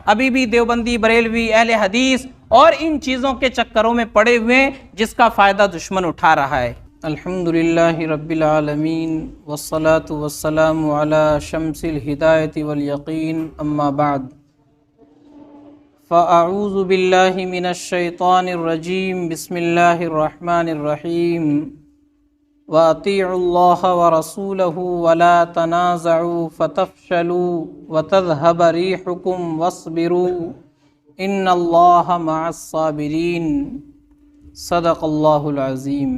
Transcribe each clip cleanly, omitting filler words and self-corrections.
ابھی بھی دیوبندی، بریلوی، اہل حدیث اور ان چیزوں کے چکروں میں پڑے ہوئے ہیں جس کا فائدہ دشمن اٹھا رہا ہے۔ الحمدللہ رب العالمین والصلاة والسلام علی شمس الہدایۃ والیقین، اما بعد فاعوذ باللہ من الشیطان الرجیم، بسم اللہ الرحمن الرحیم، وَأَطِيعُوا اللَّهَ وَرَسُولَهُ وَلَا تَنَازَعُوا فَتَفْشَلُوا وَتَذْهَبَ رِيحُكُمْ وَاصْبِرُوا إِنَّ اللَّهَ مَعَ الصَّابِرِينَ۔ صدق اللہ العظیم۔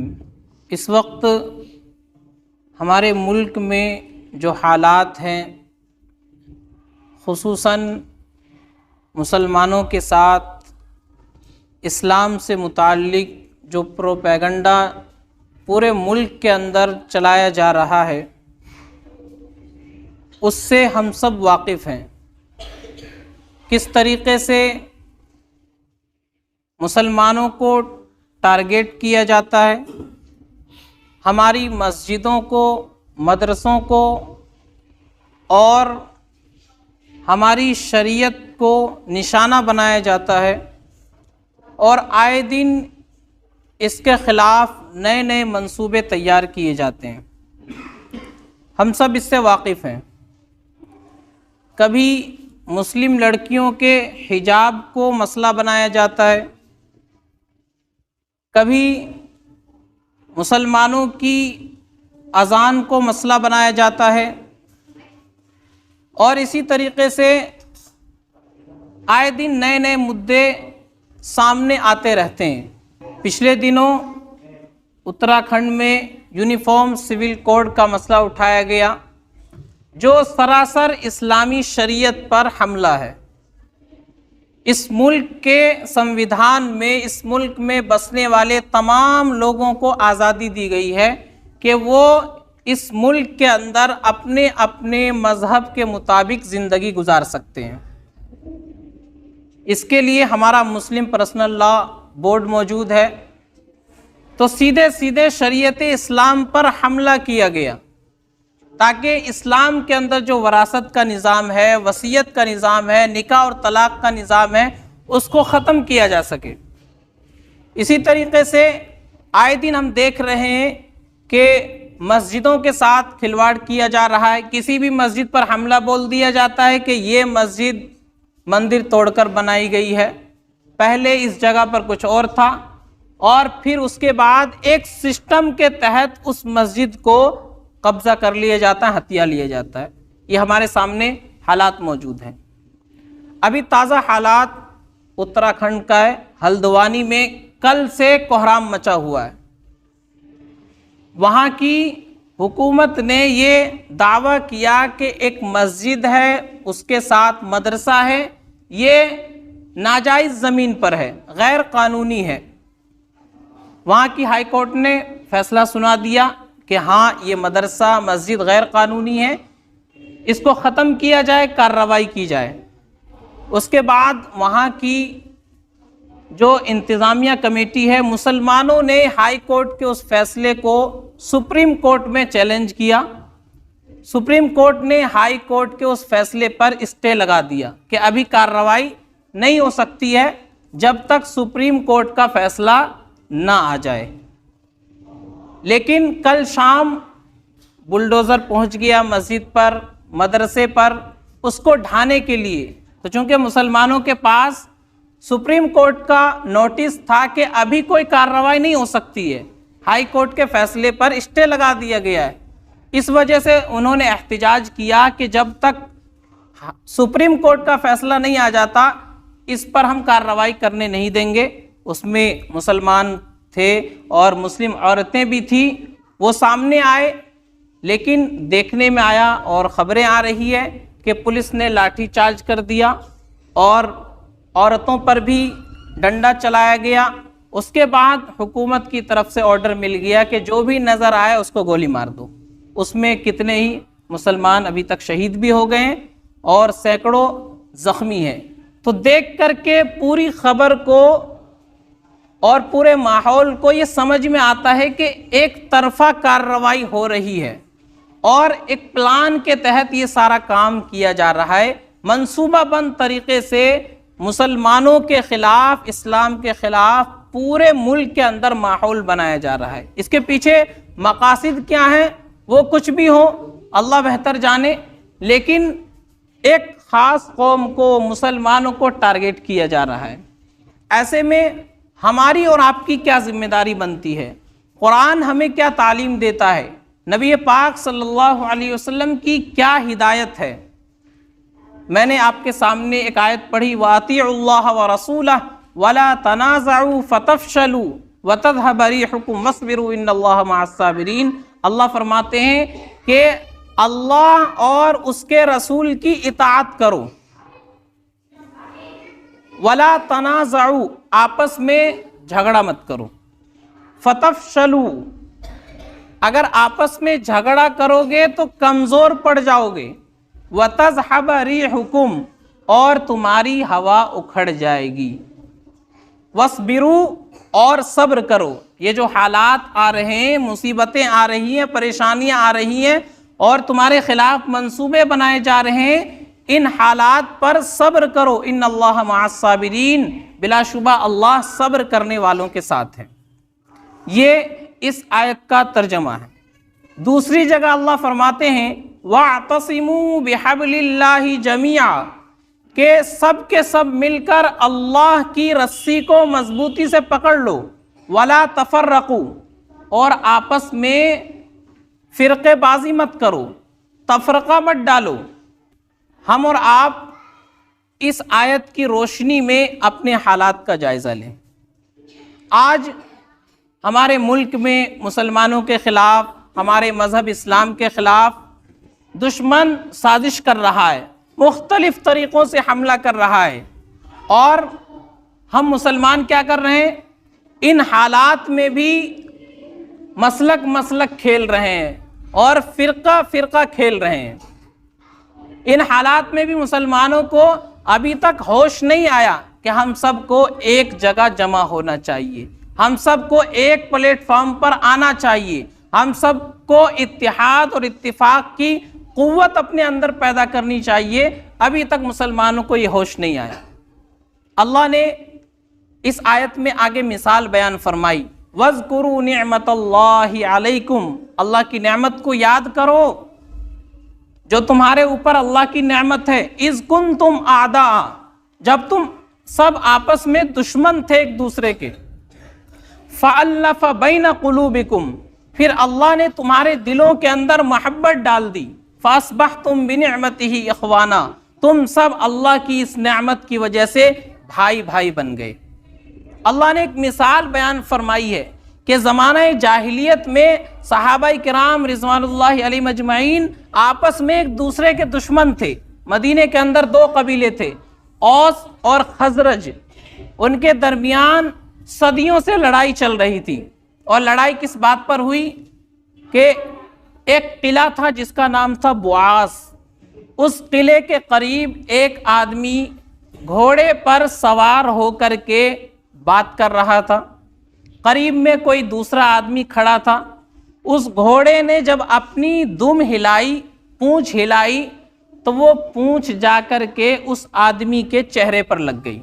اس وقت ہمارے ملک میں جو حالات ہیں، خصوصاً مسلمانوں کے ساتھ اسلام سے متعلق جو پروپیگنڈا پورے ملک کے اندر چلایا جا رہا ہے، اس سے ہم سب واقف ہیں۔ کس طریقے سے مسلمانوں کو ٹارگیٹ کیا جاتا ہے، ہماری مسجدوں کو، مدرسوں کو اور ہماری شریعت کو نشانہ بنایا جاتا ہے، اور آئے دن اس کے خلاف نئے نئے منصوبے تیار کیے جاتے ہیں۔ ہم سب اس سے واقف ہیں۔ کبھی مسلم لڑکیوں کے حجاب کو مسئلہ بنایا جاتا ہے، کبھی مسلمانوں کی اذان کو مسئلہ بنایا جاتا ہے، اور اسی طریقے سے آئے دن نئے نئے مدعے سامنے آتے رہتے ہیں۔ پچھلے دنوں اتراکھنڈ میں یونیفارم سول کوڈ کا مسئلہ اٹھایا گیا، جو سراسر اسلامی شریعت پر حملہ ہے۔ اس ملک کے سنویدھان میں اس ملک میں بسنے والے تمام لوگوں کو آزادی دی گئی ہے کہ وہ اس ملک کے اندر اپنے اپنے مذہب کے مطابق زندگی گزار سکتے ہیں۔ اس کے لیے ہمارا مسلم پرسنل لا بورڈ موجود ہے، تو سیدھے سیدھے شریعت اسلام پر حملہ کیا گیا تاکہ اسلام کے اندر جو وراثت کا نظام ہے، وصیت کا نظام ہے، نکاح اور طلاق کا نظام ہے، اس کو ختم کیا جا سکے۔ اسی طریقے سے آئے دن ہم دیکھ رہے ہیں کہ مسجدوں کے ساتھ کھلواڑ کیا جا رہا ہے۔ کسی بھی مسجد پر حملہ بول دیا جاتا ہے کہ یہ مسجد مندر توڑ کر بنائی گئی ہے، پہلے اس جگہ پر کچھ اور تھا، اور پھر اس کے بعد ایک سسٹم کے تحت اس مسجد کو قبضہ کر لیا جاتا ہے، ہتھیا لیا جاتا ہے۔ یہ ہمارے سامنے حالات موجود ہیں۔ ابھی تازہ حالات اتراکھنڈ کا ہے، ہلدوانی میں کل سے کوہرام مچا ہوا ہے۔ وہاں کی حکومت نے یہ دعویٰ کیا کہ ایک مسجد ہے، اس کے ساتھ مدرسہ ہے، یہ ناجائز زمین پر ہے، غیر قانونی ہے۔ وہاں کی ہائی کورٹ نے فیصلہ سنا دیا کہ ہاں یہ مدرسہ مسجد غیر قانونی ہے، اس کو ختم کیا جائے، کارروائی کی جائے۔ اس کے بعد وہاں کی جو انتظامیہ کمیٹی ہے، مسلمانوں نے ہائی کورٹ کے اس فیصلے کو سپریم کورٹ میں چیلنج کیا۔ سپریم کورٹ نے ہائی کورٹ کے اس فیصلے پر اسٹے لگا دیا کہ ابھی کارروائی نہیں ہو سکتی ہے جب تک سپریم کورٹ کا فیصلہ نہ آ جائے۔ لیکن کل شام بلڈوزر پہنچ گیا مسجد پر، مدرسے پر، اس کو ڈھانے کے لیے۔ تو چونکہ مسلمانوں کے پاس سپریم کورٹ کا نوٹس تھا کہ ابھی کوئی کارروائی نہیں ہو سکتی ہے، ہائی کورٹ کے فیصلے پر اسٹے لگا دیا گیا ہے، اس وجہ سے انہوں نے احتجاج کیا کہ جب تک سپریم کورٹ کا فیصلہ نہیں آ جاتا اس پر ہم کارروائی کرنے نہیں دیں گے۔ اس میں مسلمان تھے اور مسلم عورتیں بھی تھیں، وہ سامنے آئے، لیکن دیکھنے میں آیا اور خبریں آ رہی ہے کہ پولیس نے لاٹھی چارج کر دیا اور عورتوں پر بھی ڈنڈا چلایا گیا۔ اس کے بعد حکومت کی طرف سے آرڈر مل گیا کہ جو بھی نظر آئے اس کو گولی مار دو۔ اس میں کتنے ہی مسلمان ابھی تک شہید بھی ہو گئے ہیں اور سینکڑوں زخمی ہیں۔ تو دیکھ کر کے پوری خبر کو اور پورے ماحول کو یہ سمجھ میں آتا ہے کہ ایک طرفہ کارروائی ہو رہی ہے اور ایک پلان کے تحت یہ سارا کام کیا جا رہا ہے۔ منصوبہ بند طریقے سے مسلمانوں کے خلاف، اسلام کے خلاف پورے ملک کے اندر ماحول بنایا جا رہا ہے۔ اس کے پیچھے مقاصد کیا ہیں وہ کچھ بھی ہو، اللہ بہتر جانے، لیکن ایک خاص قوم کو، مسلمانوں کو ٹارگیٹ کیا جا رہا ہے۔ ایسے میں ہماری اور آپ کی کیا ذمہ داری بنتی ہے؟ قرآن ہمیں کیا تعلیم دیتا ہے؟ نبی پاک صلی اللہ علیہ وسلم کی کیا ہدایت ہے؟ میں نے آپ کے سامنے ایک آیت پڑھی، وَأَطِيعُوا اللَّهَ وَرَسُولَهُ وَلَا تَنَازَعُوا فَتَفْشَلُوا وَتَذْهَبَ رِيحُكُمْ وَاصْبِرُوا إِنَّ اللَّهَ مَعَ الصَّابِرِينَ۔ اللہ فرماتے ہیں کہ اللہ اور اس کے رسول کی اطاعت کرو، وَلَا تَنَازَعُوا، آپس میں جھگڑا مت کرو، فَتَفْشَلُوا، اگر آپس میں جھگڑا کرو گے تو کمزور پڑ جاؤ گے، وَتَذْهَبَ رِيحُكُمْ، اور تمہاری ہوا اکھڑ جائے گی، وَاصْبِرُوا، اور صبر کرو۔ یہ جو حالات آ رہے ہیں، مصیبتیں آ رہی ہیں، پریشانیاں آ رہی ہیں اور تمہارے خلاف منصوبے بنائے جا رہے ہیں، ان حالات پر صبر کرو، ان اللہ مع الصابرین، بلا شبہ اللہ صبر کرنے والوں کے ساتھ ہے۔ یہ اس آیت کا ترجمہ ہے۔ دوسری جگہ اللہ فرماتے ہیں وَاعْتَصِمُوا بِحَبْلِ اللَّهِ جَمِيعًا، کہ سب کے سب مل کر اللہ کی رسی کو مضبوطی سے پکڑ لو، وَلَا تَفَرَّقُوا، اور آپس میں فرقے بازی مت کرو، تفرقہ مت ڈالو۔ ہم اور آپ اس آیت کی روشنی میں اپنے حالات کا جائزہ لیں۔ آج ہمارے ملک میں مسلمانوں کے خلاف، ہمارے مذہب اسلام کے خلاف دشمن سازش کر رہا ہے، مختلف طریقوں سے حملہ کر رہا ہے، اور ہم مسلمان کیا کر رہے ہیں؟ ان حالات میں بھی مسلک کھیل رہے ہیں اور فرقہ کھیل رہے ہیں۔ ان حالات میں بھی مسلمانوں کو ابھی تک ہوش نہیں آیا کہ ہم سب کو ایک جگہ جمع ہونا چاہیے، ہم سب کو ایک پلیٹ فارم پر آنا چاہیے، ہم سب کو اتحاد اور اتفاق کی قوت اپنے اندر پیدا کرنی چاہیے۔ ابھی تک مسلمانوں کو یہ ہوش نہیں آیا۔ اللہ نے اس آیت میں آگے مثال بیان فرمائی، وَاذْكُرُوا نِعْمَةَ اللَّهِ عَلَيْكُمْ، اللہ کی نعمت کو یاد کرو جو تمہارے اوپر اللہ کی نعمت ہے، اِذْ كُنْتُمْ أَعْدَاءً، جب تم سب آپس میں دشمن تھے ایک دوسرے کے، فَأَلَّفَ بَيْنَ قُلُوبِكُمْ، پھر اللہ نے تمہارے دلوں کے اندر محبت ڈال دی، فَأَصْبَحْتُمْ بِنِعْمَتِهِ إِخْوَانًا، تم سب اللہ کی اس نعمت کی وجہ سے بھائی بن گئے۔ اللہ نے ایک مثال بیان فرمائی ہے کہ زمانہ جاہلیت میں صحابہ کرام رضوان اللہ علیہ مجمعین آپس میں ایک دوسرے کے دشمن تھے۔ مدینے کے اندر دو قبیلے تھے، اوس اور خزرج، ان کے درمیان صدیوں سے لڑائی چل رہی تھی، اور لڑائی کس بات پر ہوئی کہ ایک قلعہ تھا جس کا نام تھا بواس، اس قلعے کے قریب ایک آدمی گھوڑے پر سوار ہو کر کے بات کر رہا تھا، قریب میں کوئی دوسرا آدمی کھڑا تھا۔ اس گھوڑے نے جب اپنی دم ہلائی، پونچھ ہلائی، تو وہ پونچھ جا کر کے اس آدمی کے چہرے پر لگ گئی،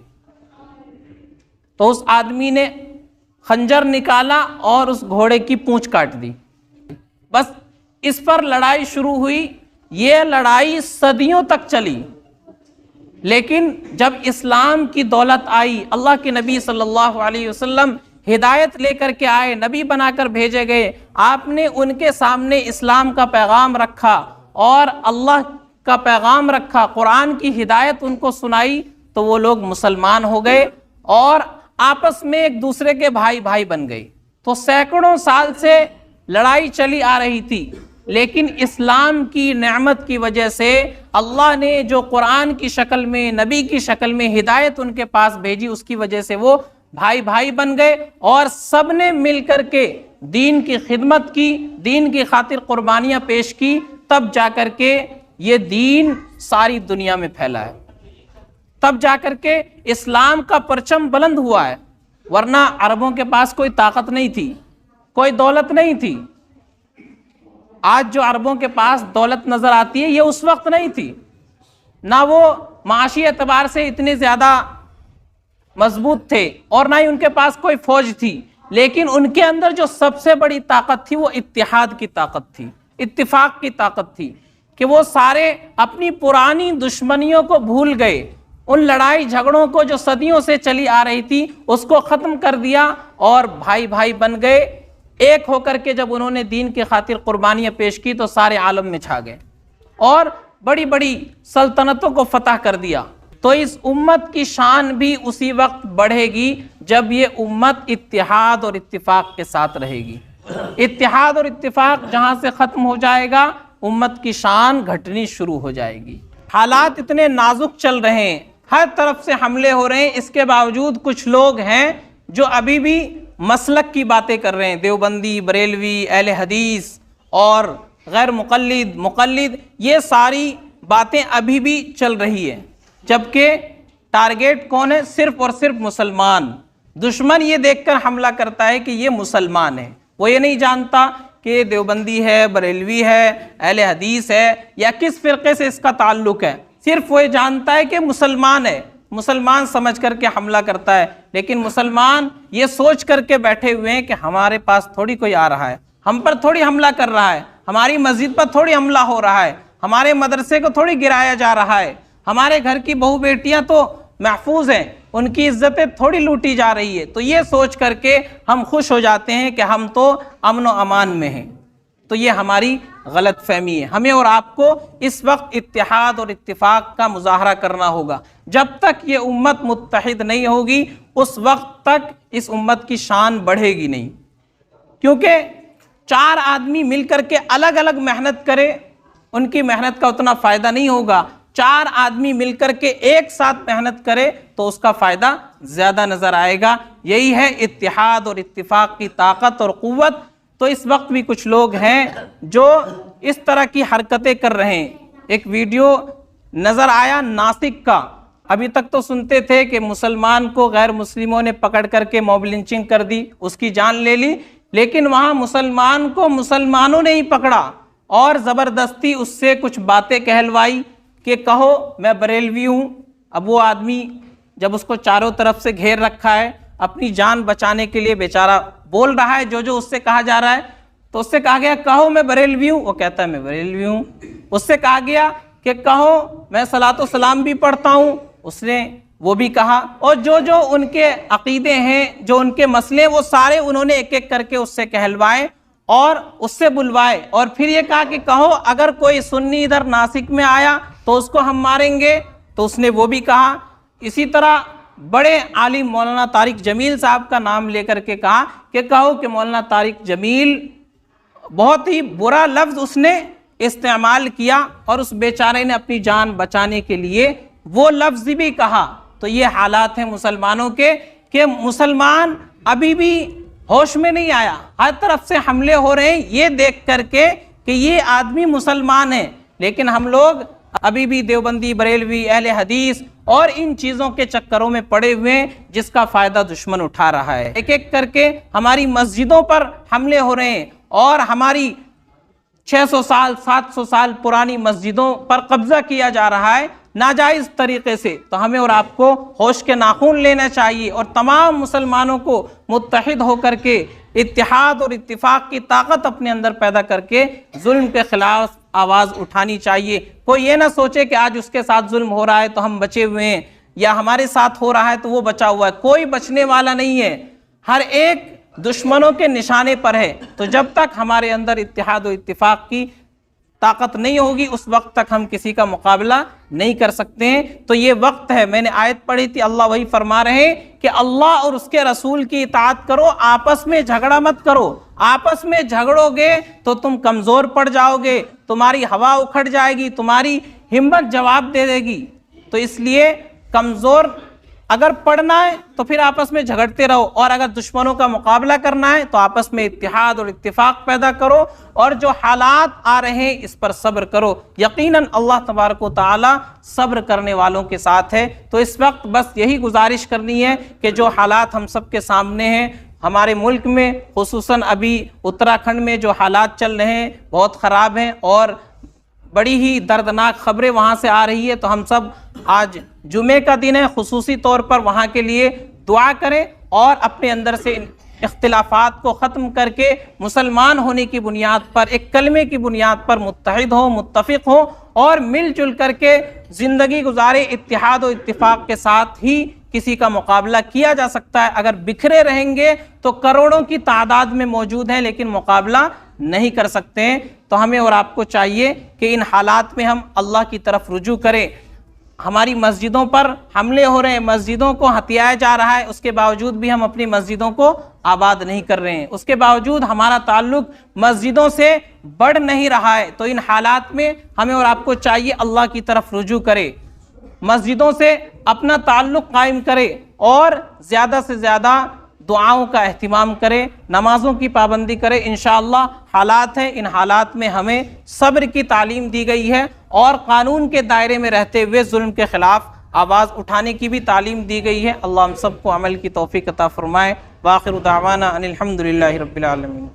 تو اس آدمی نے خنجر نکالا اور اس گھوڑے کی پونچھ کاٹ دی۔ بس اس پر لڑائی شروع ہوئی۔ یہ لڑائی صدیوں تک چلی، لیکن جب اسلام کی دولت آئی، اللہ کے نبی صلی اللہ علیہ وسلم ہدایت لے کر کے آئے، نبی بنا کر بھیجے گئے، آپ نے ان کے سامنے اسلام کا پیغام رکھا اور اللہ کا پیغام رکھا، قرآن کی ہدایت ان کو سنائی، تو وہ لوگ مسلمان ہو گئے اور آپس میں ایک دوسرے کے بھائی بن گئے۔ تو سینکڑوں سال سے لڑائی چلی آ رہی تھی، لیکن اسلام کی نعمت کی وجہ سے اللہ نے جو قرآن کی شکل میں، نبی کی شکل میں ہدایت ان کے پاس بھیجی، اس کی وجہ سے وہ بھائی بن گئے، اور سب نے مل کر کے دین کی خدمت کی، دین کی خاطر قربانیاں پیش کی، تب جا کر کے یہ دین ساری دنیا میں پھیلا ہے، تب جا کر کے اسلام کا پرچم بلند ہوا ہے۔ ورنہ عربوں کے پاس کوئی طاقت نہیں تھی، کوئی دولت نہیں تھی۔ آج جو عربوں کے پاس دولت نظر آتی ہے، یہ اس وقت نہیں تھی۔ نہ وہ معاشی اعتبار سے اتنے زیادہ مضبوط تھے اور نہ ہی ان کے پاس کوئی فوج تھی، لیکن ان کے اندر جو سب سے بڑی طاقت تھی وہ اتحاد کی طاقت تھی، اتفاق کی طاقت تھی، کہ وہ سارے اپنی پرانی دشمنیوں کو بھول گئے، ان لڑائی جھگڑوں کو جو صدیوں سے چلی آ رہی تھی اس کو ختم کر دیا اور بھائی بھائی بن گئے۔ ایک ہو کر کے جب انہوں نے دین کی خاطر قربانیاں پیش کی تو سارے عالم میں چھا گئے اور بڑی بڑی سلطنتوں کو فتح کر دیا۔ تو اس امت کی شان بھی اسی وقت بڑھے گی جب یہ امت اتحاد اور اتفاق کے ساتھ رہے گی۔ اتحاد اور اتفاق جہاں سے ختم ہو جائے گا امت کی شان گھٹنی شروع ہو جائے گی۔ حالات اتنے نازک چل رہے ہیں، ہر طرف سے حملے ہو رہے ہیں، اس کے باوجود کچھ لوگ ہیں جو ابھی بھی مسلک کی باتیں کر رہے ہیں، دیوبندی، بریلوی، اہل حدیث اور غیر مقلد، مقلد، یہ ساری باتیں ابھی بھی چل رہی ہیں، جبکہ ٹارگیٹ کون ہے؟ صرف اور صرف مسلمان۔ دشمن یہ دیکھ کر حملہ کرتا ہے کہ یہ مسلمان ہے، وہ یہ نہیں جانتا کہ دیوبندی ہے، بریلوی ہے، اہل حدیث ہے یا کس فرقے سے اس کا تعلق ہے، صرف وہ یہ جانتا ہے کہ مسلمان ہے، مسلمان سمجھ کر کے حملہ کرتا ہے۔ لیکن مسلمان یہ سوچ کر کے بیٹھے ہوئے ہیں کہ ہمارے پاس تھوڑی کوئی آ رہا ہے، ہم پر تھوڑی حملہ کر رہا ہے، ہماری مسجد پر تھوڑی حملہ ہو رہا ہے، ہمارے مدرسے کو تھوڑی گرایا جا رہا ہے، ہمارے گھر کی بہو بیٹیاں تو محفوظ ہیں، ان کی عزتیں تھوڑی لوٹی جا رہی ہے۔ تو یہ سوچ کر کے ہم خوش ہو جاتے ہیں کہ ہم تو امن و امان میں ہیں۔ تو یہ ہماری غلط فہمی ہے۔ ہمیں اور آپ کو اس وقت اتحاد اور اتفاق کا مظاہرہ کرنا ہوگا۔ جب تک یہ امت متحد نہیں ہوگی اس وقت تک اس امت کی شان بڑھے گی نہیں، کیونکہ چار آدمی مل کر کے الگ الگ محنت کرے ان کی محنت کا اتنا فائدہ نہیں ہوگا، چار آدمی مل کر کے ایک ساتھ محنت کرے تو اس کا فائدہ زیادہ نظر آئے گا۔ یہی ہے اتحاد اور اتفاق کی طاقت اور قوت۔ تو اس وقت بھی کچھ لوگ ہیں جو اس طرح کی حرکتیں کر رہے ہیں۔ ایک ویڈیو نظر آیا ناسک کا، ابھی تک تو سنتے تھے کہ مسلمان کو غیر مسلموں نے پکڑ کر کے موب لنچنگ کر دی، اس کی جان لے لی، لیکن وہاں مسلمان کو مسلمانوں نے ہی پکڑا اور زبردستی اس سے کچھ باتیں کہلوائی کہ کہو میں بریلوی ہوں۔ اب وہ آدمی جب اس کو چاروں طرف سے گھیر رکھا ہے، اپنی جان بچانے کے لیے بیچارہ بول رہا ہے جو اس سے کہا جا رہا ہے، تو اس سے کہا گیا کہو میں بریلوی ہوں، وہ کہتا ہے میں بریلوی ہوں۔ اس سے کہا گیا کہ کہو میں صلاۃ و سلام بھی پڑھتا ہوں، اس نے وہ بھی کہا، اور جو ان کے عقیدے ہیں، جو ان کے مسئلے، وہ سارے انہوں نے ایک ایک کر کے اس سے کہلوائے اور اس سے بلوائے، اور پھر یہ کہا کہ کہو اگر کوئی سنی ادھر ناسک میں آیا تو اس کو ہم ماریں گے، تو اس نے وہ بھی کہا۔ اسی طرح بڑے عالم مولانا طارق جمیل صاحب کا نام لے کر کے کہا کہ کہو کہ مولانا طارق جمیل، بہت ہی برا لفظ اس نے استعمال کیا اور اس بیچارے نے اپنی جان بچانے کے لیے وہ لفظ بھی کہا۔ تو یہ حالات ہیں مسلمانوں کے کہ مسلمان ابھی بھی ہوش میں نہیں آیا، ہر طرف سے حملے ہو رہے ہیں یہ دیکھ کر کے کہ یہ آدمی مسلمان ہے، لیکن ہم لوگ ابھی بھی دیوبندی، بریلوی، اہل حدیث اور ان چیزوں کے چکروں میں پڑے ہوئے ہیں جس کا فائدہ دشمن اٹھا رہا ہے۔ ایک ایک کر کے ہماری مسجدوں پر حملے ہو رہے ہیں اور ہماری 600 سال 700 سال پرانی مسجدوں پر قبضہ کیا جا رہا ہے ناجائز طریقے سے۔ تو ہمیں اور آپ کو ہوش کے ناخن لینا چاہیے اور تمام مسلمانوں کو متحد ہو کر کے اتحاد اور اتفاق کی طاقت اپنے اندر پیدا کر کے ظلم کے خلاف آواز اٹھانی چاہیے۔ کوئی یہ نہ سوچے کہ آج اس کے ساتھ ظلم ہو رہا ہے تو ہم بچے ہوئے ہیں، یا ہمارے ساتھ ہو رہا ہے تو وہ بچا ہوا ہے۔ کوئی بچنے والا نہیں ہے، ہر ایک دشمنوں کے نشانے پر ہے۔ تو جب تک ہمارے اندر اتحاد و اتفاق کی طاقت نہیں ہوگی اس وقت تک ہم کسی کا مقابلہ نہیں کر سکتے ہیں۔ تو یہ وقت ہے، میں نے آیت پڑھی تھی، اللہ وہی فرما رہے ہیں کہ اللہ اور اس کے رسول کی اطاعت کرو، آپس میں جھگڑا مت کرو۔ آپس میں جھگڑو گے تو تم کمزور پڑ جاؤ گے، تمہاری ہوا اکھڑ جائے گی، تمہاری ہمت جواب دے دے گی۔ تو اس لیے کمزور اگر پڑھنا ہے تو پھر آپس میں جھگڑتے رہو، اور اگر دشمنوں کا مقابلہ کرنا ہے تو آپس میں اتحاد اور اتفاق پیدا کرو، اور جو حالات آ رہے ہیں اس پر صبر کرو۔ یقیناً اللہ تبارک و تعالی صبر کرنے والوں کے ساتھ ہے۔ تو اس وقت بس یہی گزارش کرنی ہے کہ جو حالات ہم سب کے سامنے ہیں ہمارے ملک میں، خصوصاً ابھی اتراکھنڈ میں جو حالات چل رہے ہیں بہت خراب ہیں، اور بڑی ہی دردناک خبریں وہاں سے آ رہی ہے، تو ہم سب آج جمعے کا دن ہے، خصوصی طور پر وہاں کے لیے دعا کریں اور اپنے اندر سے اختلافات کو ختم کر کے مسلمان ہونے کی بنیاد پر، ایک کلمے کی بنیاد پر متحد ہوں، متفق ہوں اور مل جل کر کے زندگی گزارے۔ اتحاد و اتفاق کے ساتھ ہی کسی کا مقابلہ کیا جا سکتا ہے۔ اگر بکھرے رہیں گے تو کروڑوں کی تعداد میں موجود ہیں لیکن مقابلہ نہیں کر سکتے ہیں۔ تو ہمیں اور آپ کو چاہیے کہ ان حالات میں ہم اللہ کی طرف رجوع کریں۔ ہماری مسجدوں پر حملے ہو رہے ہیں، مسجدوں کو ہتھیایا جا رہا ہے، اس کے باوجود بھی ہم اپنی مسجدوں کو آباد نہیں کر رہے ہیں، اس کے باوجود ہمارا تعلق مسجدوں سے بڑھ نہیں رہا ہے۔ تو ان حالات میں ہمیں اور آپ کو چاہیے اللہ کی طرف رجوع کرے، مسجدوں سے اپنا تعلق قائم کرے اور زیادہ سے زیادہ دعاؤں کا اہتمام کرے، نمازوں کی پابندی کرے۔ انشاءاللہ حالات ہیں، ان حالات میں ہمیں صبر کی تعلیم دی گئی ہے اور قانون کے دائرے میں رہتے ہوئے ظلم کے خلاف آواز اٹھانے کی بھی تعلیم دی گئی ہے۔ اللہ ہم سب کو عمل کی توفیق عطا فرمائے۔ وآخر دعوانا ان الحمدللہ رب العالمین۔